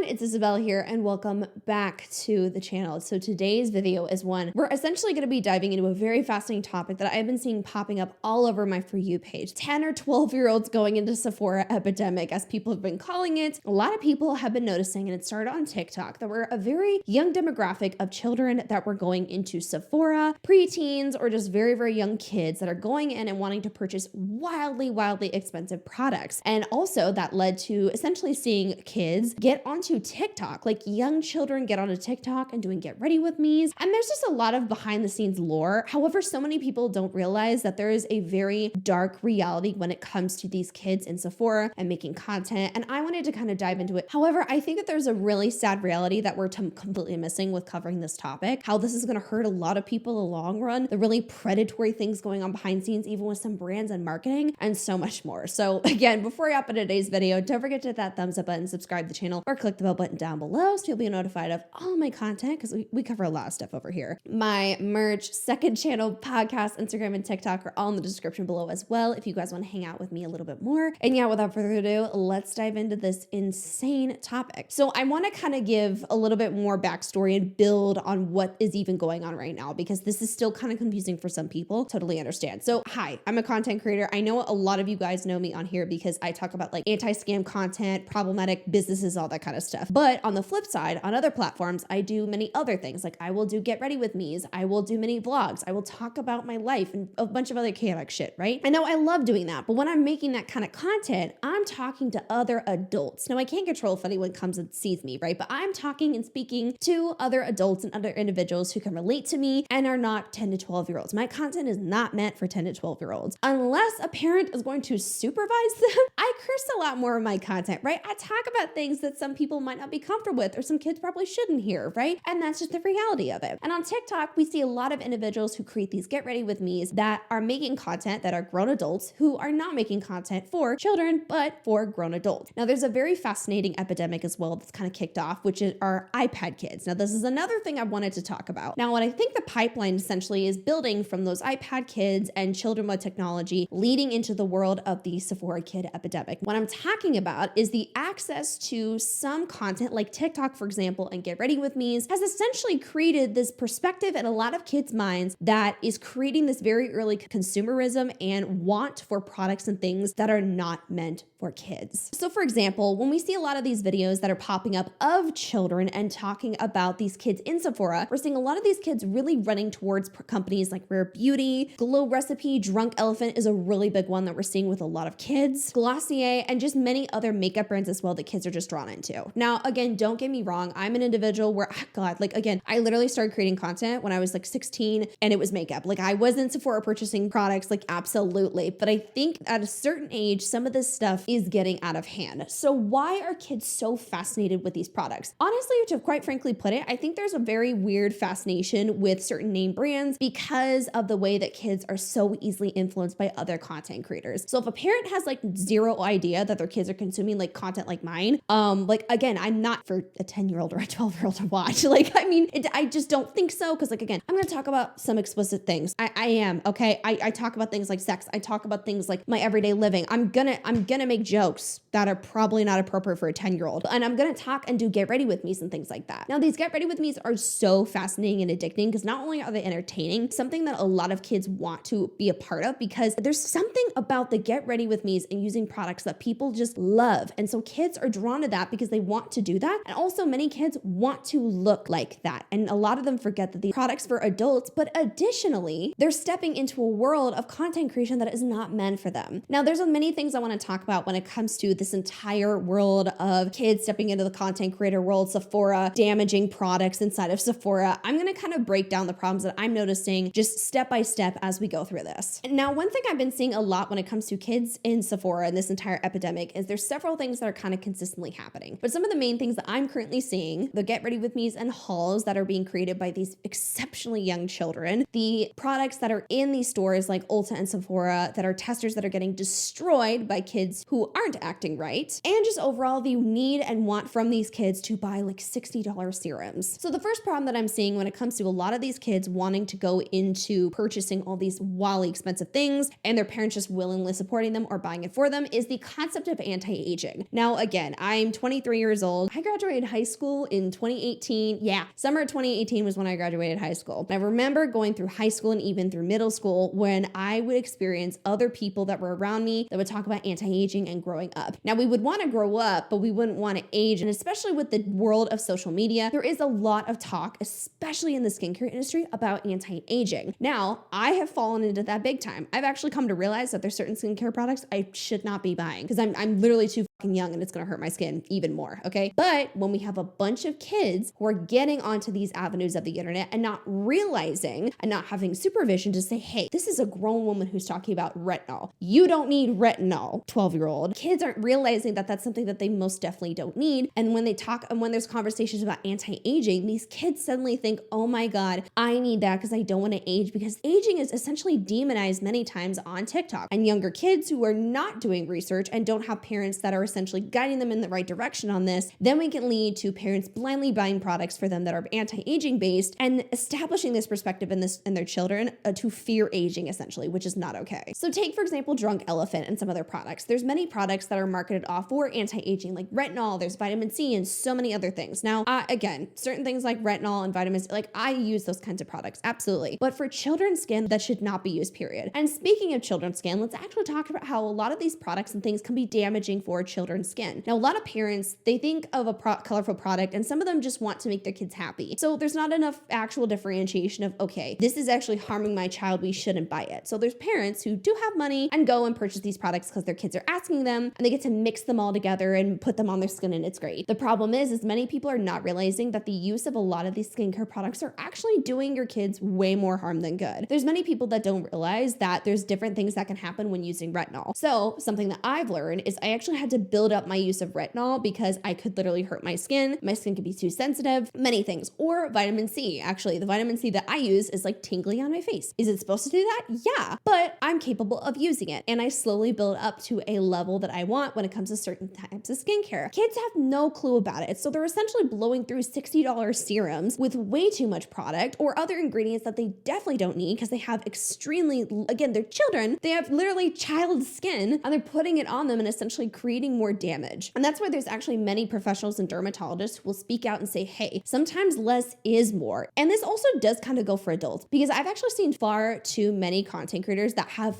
it's Isabel here and welcome back to the channel. So today's video is one we're essentially going to be diving into a very fascinating topic that I've been seeing popping up all over my For You page. 10 or 12-year-olds going into Sephora epidemic, as people have been calling it. A lot of people have been noticing, and it started on TikTok, that we're a very young demographic of children that were going into Sephora, preteens, or just very, very young kids that are going in and wanting to purchase wildly expensive products. And also that led to essentially seeing kids get onto TikTok, like young children get onto TikTok and doing get ready with me's. And there's just a lot of behind the scenes lore. However, so many people don't realize that there is a very dark reality when it comes to these kids in Sephora and making content. And I wanted to kind of dive into it. However, I think that there's a really sad reality that we're completely missing with covering this topic, how this is going to hurt a lot of people in the long run, the really predatory things going on behind the scenes, even with some brands and marketing, and so much more. So again, before I hop into today's video, don't forget to hit that thumbs up button, subscribe to the channel, or click the bell button down below so you'll be notified of all my content, because we cover a lot of stuff over here. My merch, second channel, podcast, Instagram, and TikTok are all in the description below as well if you guys want to hang out with me a little bit more. And yeah, without further ado, let's dive into this insane topic. So I want to kind of give a little bit more backstory and build on what is even going on right now, because this is still kind of confusing for some people. Totally understand. So hi, I'm a content creator. I know a lot of you guys know me on here because I talk about like anti-scam content, problematic businesses, all that kind of stuff. But on the flip side, on other platforms, I do many other things. Like I will do get ready with me's, I will do many vlogs, I will talk about my life and a bunch of other chaotic shit, right? I know I love doing that, but when I'm making that kind of content, I'm talking to other adults. Now I can't control if anyone comes and sees me, right? But I'm talking and speaking to other adults and other individuals who can relate to me and are not 10 to 12-year-olds. My content is not meant for 10 to 12-year-olds. Unless a parent is going to supervise them, I curse a lot more in my content, right? I talk about things that some people might not be comfortable with or some kids probably shouldn't hear, right? And that's just the reality of it. And on TikTok, we see a lot of individuals who create these get ready with me's that are making content that are grown adults who are not making content for children, but for grown adults. Now, there's a very fascinating epidemic as well that's kind of kicked off, which are iPad kids. Now, this is another thing I wanted to talk about. Now, what I think the pipeline essentially is building from those iPad kids and children with technology leading into the world of the Sephora kid epidemic. What I'm talking about is the access to some content like TikTok, for example, and Get Ready With Me's has essentially created this perspective in a lot of kids' minds that is creating this very early consumerism and want for products and things that are not meant for kids. So for example, when we see a lot of these videos that are popping up of children and talking about these kids in Sephora, we're seeing a lot of these kids really running towards companies like Rare Beauty, Glow Recipe, Drunk Elephant is a really big one that we're seeing with a lot of kids, Glossier, and just many other makeup brands as well that kids are just drawn into. Now, again, don't get me wrong. I'm an individual where, God, like again, I literally started creating content when I was like 16 and it was makeup. Like I was in Sephora purchasing products, like absolutely. But I think at a certain age, some of this stuff is getting out of hand. So why are kids so fascinated with these products? Honestly, to quite frankly put it, I think there's a very weird fascination with certain name brands because of the way that kids are so easily influenced by other content creators. So if a parent has like zero idea that their kids are consuming like content like mine, like again, I'm not for a 10-year-old or a 12-year-old to watch. Like, I mean, I just don't think so. Cause like, again, I'm going to talk about some explicit things. I am, okay. I talk about things like sex. I talk about things like my everyday living. I'm gonna make jokes that are probably not appropriate for a 10-year-old. And I'm going to talk and do get ready with me's and things like that. Now, these get ready with me's are so fascinating and addicting because not only are they entertaining, something that a lot of kids want to be a part of, because there's something about the get ready with me's and using products that people just love. And so kids are drawn to that because they want to do that. And also many kids want to look like that. And a lot of them forget that the products for adults, but additionally, they're stepping into a world of content creation that is not meant for them. Now, there's many things I want to talk about when it comes to this entire world of kids stepping into the content creator world, Sephora, damaging products inside of Sephora. I'm going to kind of break down the problems that I'm noticing just step by step as we go through this. Now, one thing I've been seeing a lot when it comes to kids in Sephora and this entire epidemic is there's several things that are kind of consistently happening. But some of the main things that I'm currently seeing, the get ready with me's and hauls that are being created by these exceptionally young children, the products that are in these stores like Ulta and Sephora that are testers that are getting destroyed by kids who aren't acting right, and just overall the need and want from these kids to buy like $60 serums. So the first problem that I'm seeing when it comes to a lot of these kids wanting to go into purchasing all these wildly expensive things and their parents just willingly supporting them or buying it for them is the concept of anti-aging. Now, again, I'm 23 years years old. I graduated high school in 2018. Yeah, summer of 2018 was when I graduated high school. And I remember going through high school and even through middle school when I would experience other people that were around me that would talk about anti-aging and growing up. Now, we would want to grow up, but we wouldn't want to age. And especially with the world of social media, there is a lot of talk, especially in the skincare industry, about anti-aging. Now, I have fallen into that big time. I've actually come to realize that there's certain skincare products I should not be buying because I'm literally too fucking young and it's going to hurt my skin even more. Okay. But when we have a bunch of kids who are getting onto these avenues of the internet and not realizing and not having supervision to say, hey, this is a grown woman who's talking about retinol. You don't need retinol, 12-year-old. Kids aren't realizing that that's something that they most definitely don't need. And when they talk and when there's conversations about anti-aging, these kids suddenly think, oh my God, I need that because I don't want to age, because aging is essentially demonized many times on TikTok. And younger kids who are not doing research and don't have parents that are essentially guiding them in the right direction on this, then we can lead to parents blindly buying products for them that are anti-aging based and establishing this perspective in their children to fear aging essentially, which is not okay. So take, for example, Drunk Elephant and some other products. There's many products that are marketed off for anti-aging, like retinol, there's vitamin C and so many other things. Now, again, certain things like retinol and vitamins, like I use those kinds of products, absolutely. But for children's skin, that should not be used, period. And speaking of children's skin, let's actually talk about how a lot of these products and things can be damaging for children's skin. Now, a lot of parents, they think of a colorful product and some of them just want to make their kids happy. So there's not enough actual differentiation of, okay, this is actually harming my child, we shouldn't buy it. So there's parents who do have money and go and purchase these products because their kids are asking them and they get to mix them all together and put them on their skin and it's great. The problem is many people are not realizing that the use of a lot of these skincare products are actually doing your kids way more harm than good. There's many people that don't realize that there's different things that can happen when using retinol. So something that I've learned is I actually had to build up my use of retinol because I could literally hurt my skin. My skin could be too sensitive, many things. Or vitamin C. Actually, the vitamin C that I use is like tingly on my face. Is it supposed to do that? Yeah, but I'm capable of using it. And I slowly build up to a level that I want when it comes to certain types of skincare. Kids have no clue about it. So they're essentially blowing through $60 serums with way too much product or other ingredients that they definitely don't need because they have extremely, again, they're children. They have literally child skin and they're putting it on them and essentially creating more damage. And that's why there's actually many professionals and dermatologists who will speak out and say, hey, sometimes less is more. And this also does kind of go for adults because I've actually seen far too many content creators that have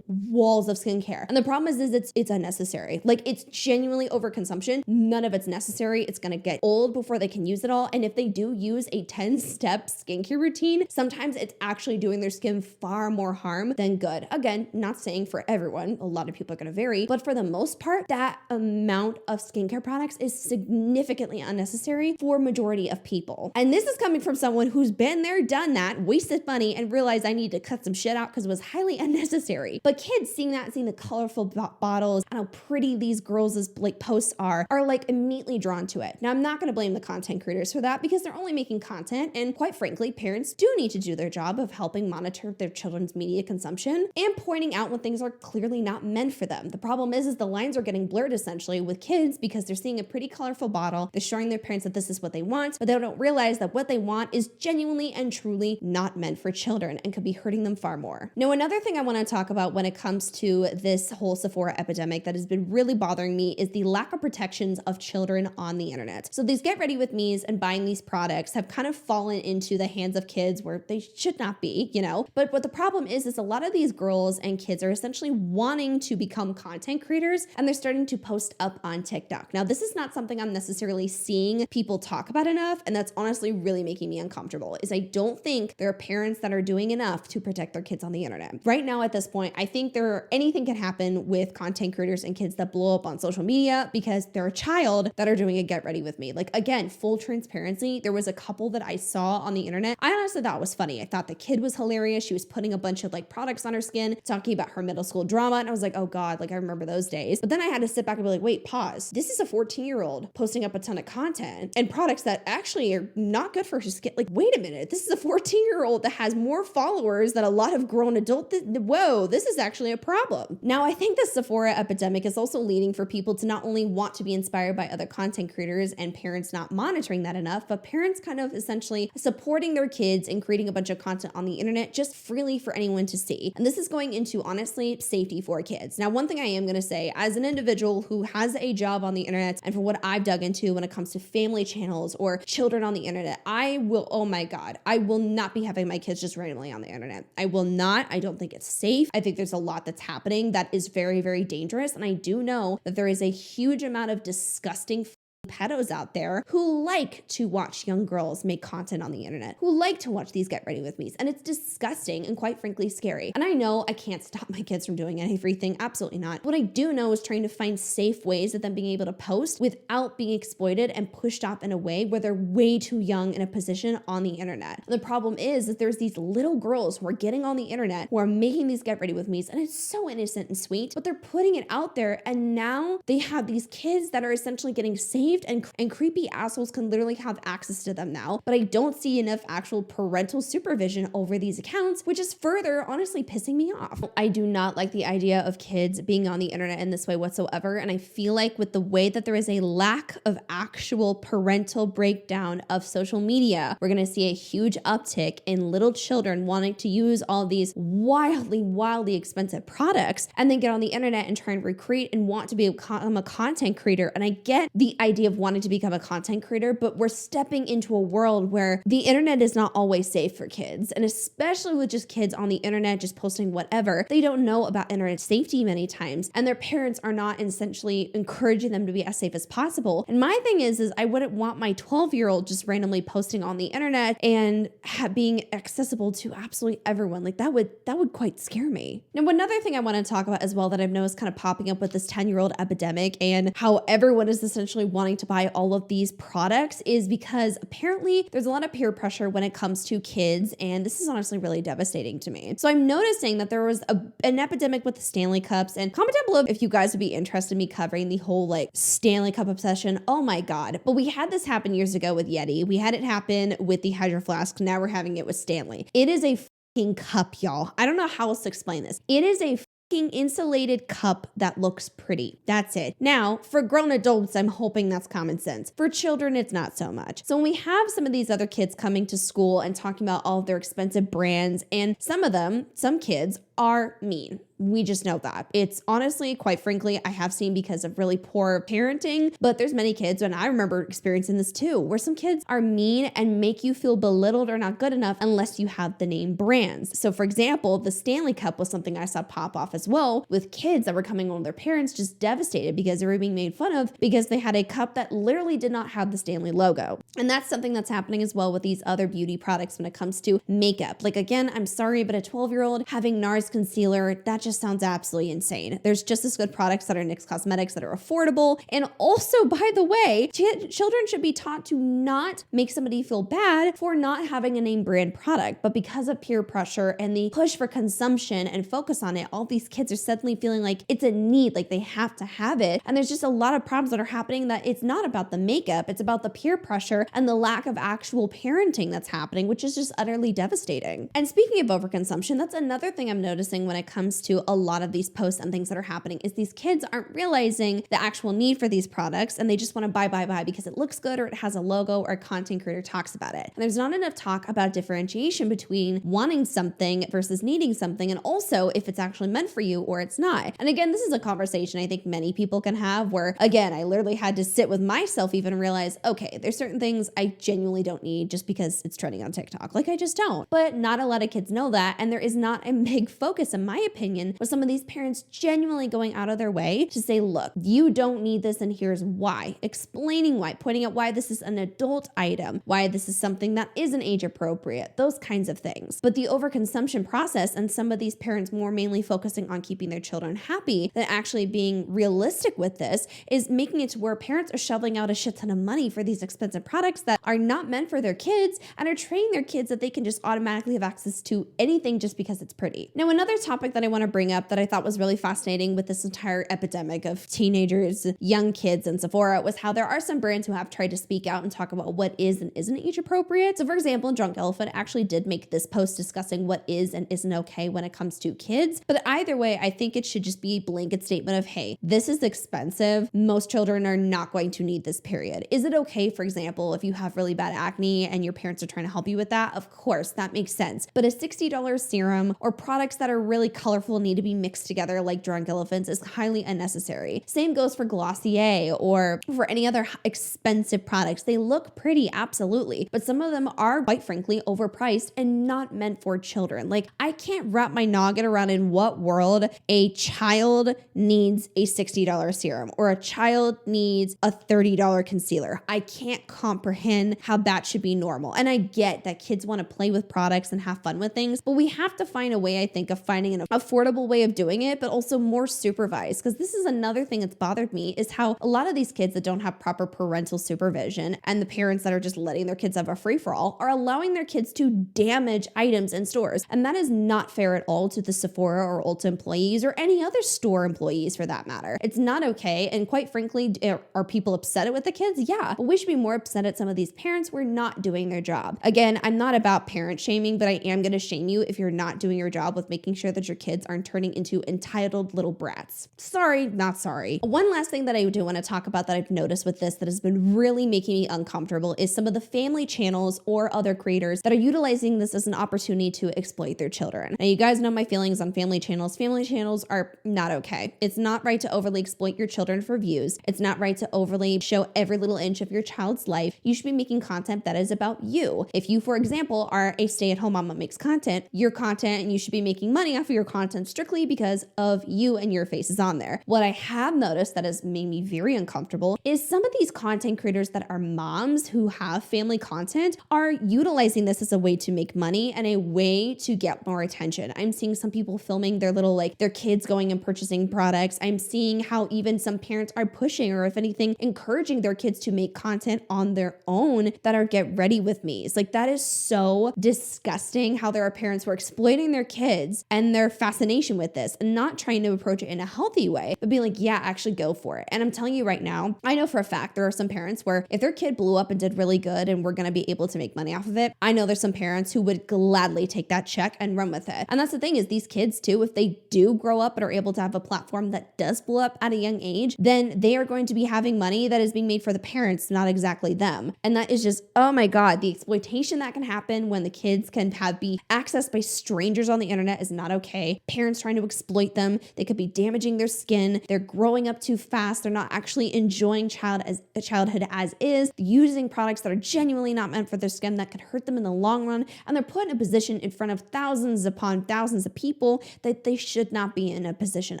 walls of skincare. And the problem is it's unnecessary. Like it's genuinely overconsumption. None of it's necessary. It's going to get old before they can use it all. And if they do use a 10-step skincare routine, sometimes it's actually doing their skin far more harm than good. Again, not saying for everyone, a lot of people are going to vary, but for the most part, that amount of skincare products is significantly unnecessary for majority of people. And this is coming from someone who's been there, done that, wasted money and realized I need to cut some shit out because it was highly unnecessary. But kids seeing the colorful bottles and how pretty these girls' like posts are like immediately drawn to it. Now, I'm not going to blame the content creators for that because they're only making content. And quite frankly, parents do need to do their job of helping monitor their children's media consumption and pointing out when things are clearly not meant for them. The problem is the lines are getting blurred essentially with kids because they're seeing a pretty colorful bottle. They're showing their parents that this is what they want, but they don't realize that what they want is genuinely and truly not meant for children and could be hurting them far more. Now, another thing I want to talk about when it comes to this whole Sephora epidemic that has been really bothering me is the lack of protections of children on the internet. So these get ready with me's and buying these products have kind of fallen into the hands of kids where they should not be, you know? But what the problem is a lot of these girls and kids are essentially wanting to become content creators and they're starting to post up on TikTok. Now, this is not something I'm necessarily seeing people talk about enough, and that's honestly really making me uncomfortable, is I don't think there are parents that are doing enough to protect their kids on the internet. Right now at this point, I think anything can happen with content creators and kids that blow up on social media because they're a child that are doing a get ready with me. Like again, full transparency, there was a couple that I saw on the internet. I honestly thought it was funny. I thought the kid was hilarious. She was putting a bunch of like products on her skin, talking about her middle school drama. And I was like, oh God, like I remember those days. But then I had to sit back and be like, wait, pause. This is a 14-year-old posting up a ton of content and products that actually are not good for her skin. Like, wait a minute. This is a 14-year-old that has more followers than a lot of grown adults. Whoa, this is actually a problem. Now, I think the Sephora epidemic is also leading for people to not only want to be inspired by other content creators and parents not monitoring that enough, but parents kind of essentially supporting their kids and creating a bunch of content on the internet just freely for anyone to see. And this is going into, honestly, safety for kids. Now, one thing I am going to say, as an individual who has a job on the internet, and for what I've dug into when it comes to family channels or children on the internet, I will, oh my God, I will not be having my kids just randomly on the internet. I will not. I don't think it's safe. I think there's a lot that's happening that is very, very dangerous. And I do know that there is a huge amount of disgusting pedos out there who like to watch young girls make content on the internet, who like to watch these Get Ready With Me's. And it's disgusting and quite frankly scary. And I know I can't stop my kids from doing everything. Absolutely not. What I do know is trying to find safe ways of them being able to post without being exploited and pushed off in a way where they're way too young in a position on the internet. And the problem is that there's these little girls who are getting on the internet who are making these Get Ready With Me's, and it's so innocent and sweet, but they're putting it out there, and now they have these kids that are essentially getting saved, and creepy assholes can literally have access to them now. But I don't see enough actual parental supervision over these accounts, which is further honestly pissing me off. I do not like the idea of kids being on the internet in this way whatsoever. And I feel like with the way that there is a lack of actual parental breakdown of social media, we're going to see a huge uptick in little children wanting to use all these wildly expensive products and then get on the internet and try and recreate and want to become a content creator. And I get the idea of wanting to become a content creator, but we're stepping into a world where the internet is not always safe for kids. And especially with just kids on the internet, just posting whatever, they don't know about internet safety many times. And their parents are not essentially encouraging them to be as safe as possible. And my thing is I wouldn't want my 12-year-old just randomly posting on the internet and being accessible to absolutely everyone. Like that would quite scare me. Now, another thing I want to talk about as well that I've noticed kind of popping up with this 10-year-old epidemic and how everyone is essentially wanting to buy all of these products is because apparently there's a lot of peer pressure when it comes to kids, and this is honestly really devastating to me. So I'm noticing that there was an epidemic with the Stanley Cups, and comment down below if you guys would be interested in me covering the whole like Stanley Cup obsession. Oh my God. But we had this happen years ago with Yeti. We had it happen with the Hydro Flask. Now we're having it with Stanley. It is a fucking cup, y'all. I don't know how else to explain this. It is a insulated cup that looks pretty. That's it. Now, for grown adults, I'm hoping that's common sense. For children, it's not so much. So when we have some of these other kids coming to school and talking about all of their expensive brands, and some kids are mean. We just know that. It's honestly, quite frankly, I have seen because of really poor parenting, but there's many kids, and I remember experiencing this too, where some kids are mean and make you feel belittled or not good enough unless you have the name brands. So for example, the Stanley Cup was something I saw pop off as well with kids that were coming home with their parents just devastated because they were being made fun of because they had a cup that literally did not have the Stanley logo. And that's something that's happening as well with these other beauty products when it comes to makeup. Like again, I'm sorry, but a 12-year-old having NARS concealer, that just sounds absolutely insane. There's just as good products that are NYX Cosmetics that are affordable. And also, by the way, children should be taught to not make somebody feel bad for not having a name brand product. But because of peer pressure and the push for consumption and focus on it, all these kids are suddenly feeling like it's a need, like they have to have it. And there's just a lot of problems that are happening that it's not about the makeup, it's about the peer pressure and the lack of actual parenting that's happening, which is just utterly devastating. And speaking of overconsumption, that's another thing I'm noticing when it comes to a lot of these posts and things that are happening is these kids aren't realizing the actual need for these products, and they just want to buy because it looks good or it has a logo or a content creator talks about it. And there's not enough talk about differentiation between wanting something versus needing something, and also if it's actually meant for you or it's not. And again, this is a conversation I think many people can have where, again, I literally had to sit with myself even and realize, okay, there's certain things I genuinely don't need just because it's trending on TikTok. Like I just don't. But not a lot of kids know that, and there is not a big focus, in my opinion, with some of these parents genuinely going out of their way to say, look, you don't need this and here's why. Explaining why, pointing out why this is an adult item, why this is something that isn't age appropriate, those kinds of things. But the overconsumption process and some of these parents more mainly focusing on keeping their children happy than actually being realistic with this is making it to where parents are shoveling out a shit ton of money for these expensive products that are not meant for their kids and are training their kids that they can just automatically have access to anything just because it's pretty. Now, another topic that I want to bring up that I thought was really fascinating with this entire epidemic of teenagers, young kids in Sephora was how there are some brands who have tried to speak out and talk about what is and isn't age appropriate. So for example, Drunk Elephant actually did make this post discussing what is and isn't okay when it comes to kids. But either way, I think it should just be a blanket statement of, hey, this is expensive. Most children are not going to need this, period. Is it okay, for example, if you have really bad acne and your parents are trying to help you with that? Of course, that makes sense. But a $60 serum or products that are really colorful need to be mixed together like Drunk Elephants is highly unnecessary. Same goes for Glossier or for any other expensive products. They look pretty, absolutely, but some of them are quite frankly overpriced and not meant for children. Like, I can't wrap my noggin around in what world a child needs a $60 serum or a child needs a $30 concealer. I can't comprehend how that should be normal. And I get that kids want to play with products and have fun with things, but we have to find a way, I think, of finding an affordable way of doing it, but also more supervised. Because this is another thing that's bothered me, is how a lot of these kids that don't have proper parental supervision and the parents that are just letting their kids have a free-for-all are allowing their kids to damage items in stores. And that is not fair at all to the Sephora or Ulta employees or any other store employees for that matter. It's not okay. And quite frankly, are people upset with the kids? Yeah, but we should be more upset at some of these parents who are not doing their job. Again, I'm not about parent shaming, but I am going to shame you if you're not doing your job with making sure that your kids aren't turning into entitled little brats. Sorry, not sorry. One last thing that I do want to talk about that I've noticed with this that has been really making me uncomfortable is some of the family channels or other creators that are utilizing this as an opportunity to exploit their children. Now, you guys know my feelings on family channels. Family channels are not okay. It's not right to overly exploit your children for views. It's not right to overly show every little inch of your child's life. You should be making content that is about you. If you, for example, are a stay-at-home mom that makes content, your content, and you should be making money off of your content strictly because of you and your faces on there. What I have noticed that has made me very uncomfortable is some of these content creators that are moms who have family content are utilizing this as a way to make money and a way to get more attention. I'm seeing some people filming their little, like, their kids going and purchasing products. I'm seeing how even some parents are pushing, or if anything, encouraging their kids to make content on their own that are get ready with me's. Like, that is so disgusting how there are parents who are exploiting their kids and their fascination with this and not trying to approach it in a healthy way, but being like, yeah, actually go for it. And I'm telling you right now, I know for a fact there are some parents where if their kid blew up and did really good and we're going to be able to make money off of it, I know there's some parents who would gladly take that check and run with it. And that's the thing, is these kids too, if they do grow up and are able to have a platform that does blow up at a young age, then they are going to be having money that is being made for the parents, not exactly them. And that is just, oh my God, the exploitation that can happen when the kids can be accessed by strangers on the internet is not okay. Parents trying to exploit them. They could be damaging their skin. They're growing up too fast. They're not actually enjoying childhood as is, using products that are genuinely not meant for their skin that could hurt them in the long run. And they're put in a position in front of thousands upon thousands of people that they should not be in a position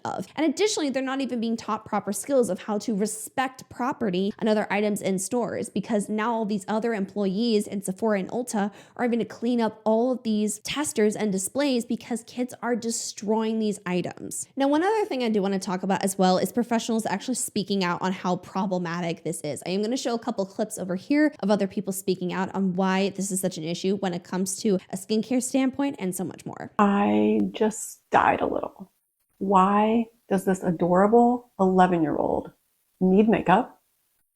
of. And additionally, they're not even being taught proper skills of how to respect property and other items in stores, because now all these other employees in Sephora and Ulta are having to clean up all of these testers and displays because kids are destroying these items. Now, one other thing I do want to talk about as well is professionals actually speaking out on how problematic this is. I am going to show a couple clips over here of other people speaking out on why this is such an issue when it comes to a skincare standpoint and so much more. I just died a little. Why does this adorable 11-year-old need makeup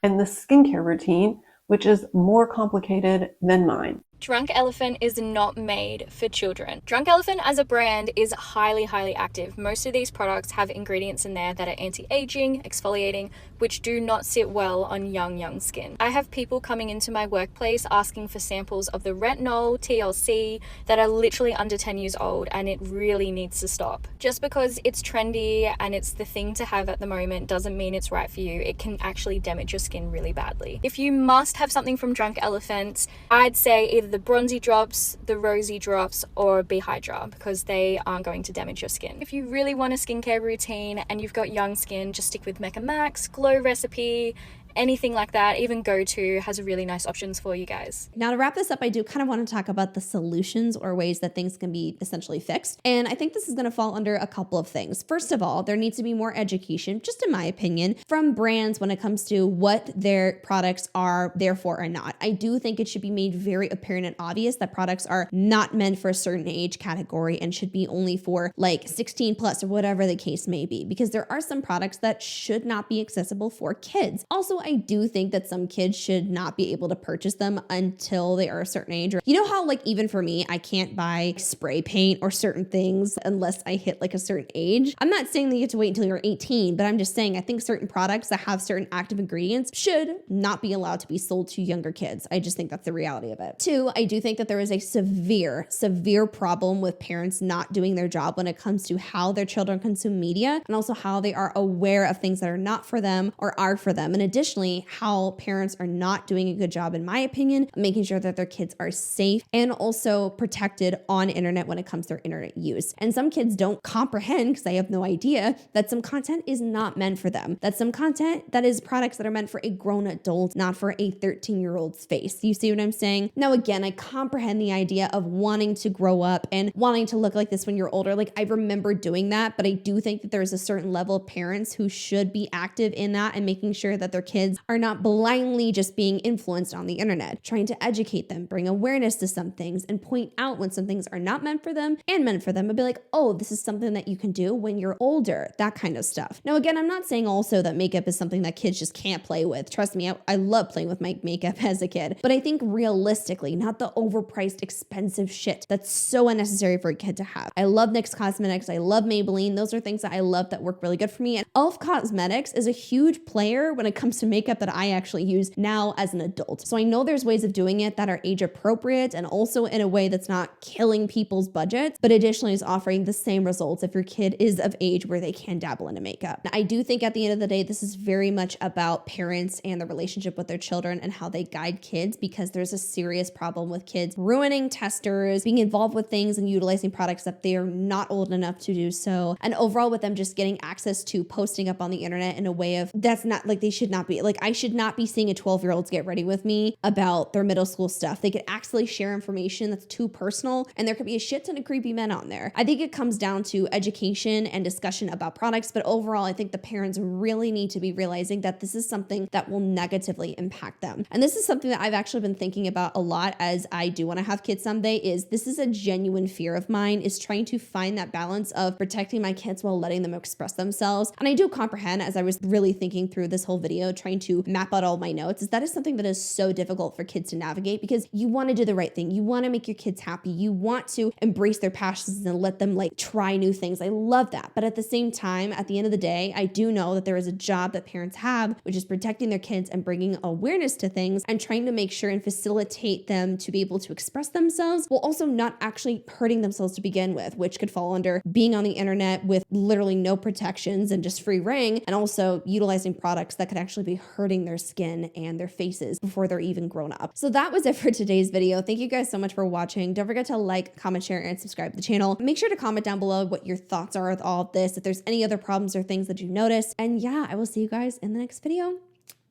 and the skincare routine, which is more complicated than mine? Drunk Elephant is not made for children. Drunk Elephant as a brand is highly active. Most of these products have ingredients in there that are anti-aging, exfoliating, which do not sit well on young skin. I have people coming into my workplace asking for samples of the retinol, TLC, that are literally under 10 years old, and it really needs to stop. Just because it's trendy and it's the thing to have at the moment doesn't mean it's right for you. It can actually damage your skin really badly. If you must have something from Drunk Elephant, I'd say either the bronzy drops, the rosy drops, or Be Hydra, because they aren't going to damage your skin. If you really want a skincare routine and you've got young skin, just stick with Mecca Max, Glow Recipe, anything like that. Even Go-To has really nice options for you guys. Now, to wrap this up, I do kind of want to talk about the solutions or ways that things can be essentially fixed. And I think this is going to fall under a couple of things. First of all, there needs to be more education, just in my opinion, from brands when it comes to what their products are there for or not. I do think it should be made very apparent and obvious that products are not meant for a certain age category and should be only for like 16 plus or whatever the case may be, because there are some products that should not be accessible for kids. Also, I do think that some kids should not be able to purchase them until they are a certain age. Or, you know how like even for me, I can't buy spray paint or certain things unless I hit like a certain age. I'm not saying that you have to wait until you're 18, but I'm just saying I think certain products that have certain active ingredients should not be allowed to be sold to younger kids. I just think that's the reality of it. Two, I do think that there is a severe problem with parents not doing their job when it comes to how their children consume media and also how they are aware of things that are not for them or are for them. And additionally, how parents are not doing a good job, in my opinion, of making sure that their kids are safe and also protected on internet when it comes to their internet use. And some kids don't comprehend, because they have no idea, that some content is not meant for them. That some content that is products that are meant for a grown adult, not for a 13-year-old's face. You see what I'm saying? Now, again, I comprehend the idea of wanting to grow up and wanting to look like this when you're older. Like, I remember doing that, but I do think that there's a certain level of parents who should be active in that and making sure that their kids are not blindly just being influenced on the internet, trying to educate them, bring awareness to some things, and point out when some things are not meant for them and meant for them, and be like, oh, this is something that you can do when you're older, that kind of stuff. Now, again, I'm not saying also that makeup is something that kids just can't play with. Trust me, I love playing with my makeup as a kid, but I think realistically, not the overpriced, expensive shit that's so unnecessary for a kid to have. I love NYX Cosmetics. I love Maybelline. Those are things that I love that work really good for me. And e.l.f. Cosmetics is a huge player when it comes to makeup that I actually use now as an adult. So I know there's ways of doing it that are age appropriate and also in a way that's not killing people's budgets, but additionally is offering the same results if your kid is of age where they can dabble into makeup. Now, I do think at the end of the day, this is very much about parents and the relationship with their children and how they guide kids, because there's a serious problem with kids ruining testers, being involved with things and utilizing products that they are not old enough to do so. And overall with them just getting access to posting up on the internet in a way of that's not like they should not be. Like, I should not be seeing a 12-year-old get ready with me about their middle school stuff. They could actually share information that's too personal, and there could be a shit ton of creepy men on there. I think it comes down to education and discussion about products, but overall, I think the parents really need to be realizing that this is something that will negatively impact them. And this is something that I've actually been thinking about a lot as I do want to have kids someday. Is this is a genuine fear of mine, is trying to find that balance of protecting my kids while letting them express themselves. And I do comprehend, as I was really thinking through this whole video, trying to map out all my notes, is that is something that is so difficult for kids to navigate, because you want to do the right thing. You want to make your kids happy. You want to embrace their passions and let them like try new things. I love that. But at the same time, at the end of the day, I do know that there is a job that parents have, which is protecting their kids and bringing awareness to things and trying to make sure and facilitate them to be able to express themselves while also not actually hurting themselves to begin with, which could fall under being on the internet with literally no protections and just free reign, and also utilizing products that could actually be hurting their skin and their faces before they're even grown up. So that was it for today's video. Thank you guys so much for watching. Don't forget to like, comment, share, and subscribe to the channel. Make sure to comment down below what your thoughts are with all of this, if there's any other problems or things that you notice. And yeah, I will see you guys in the next video.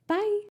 Bye.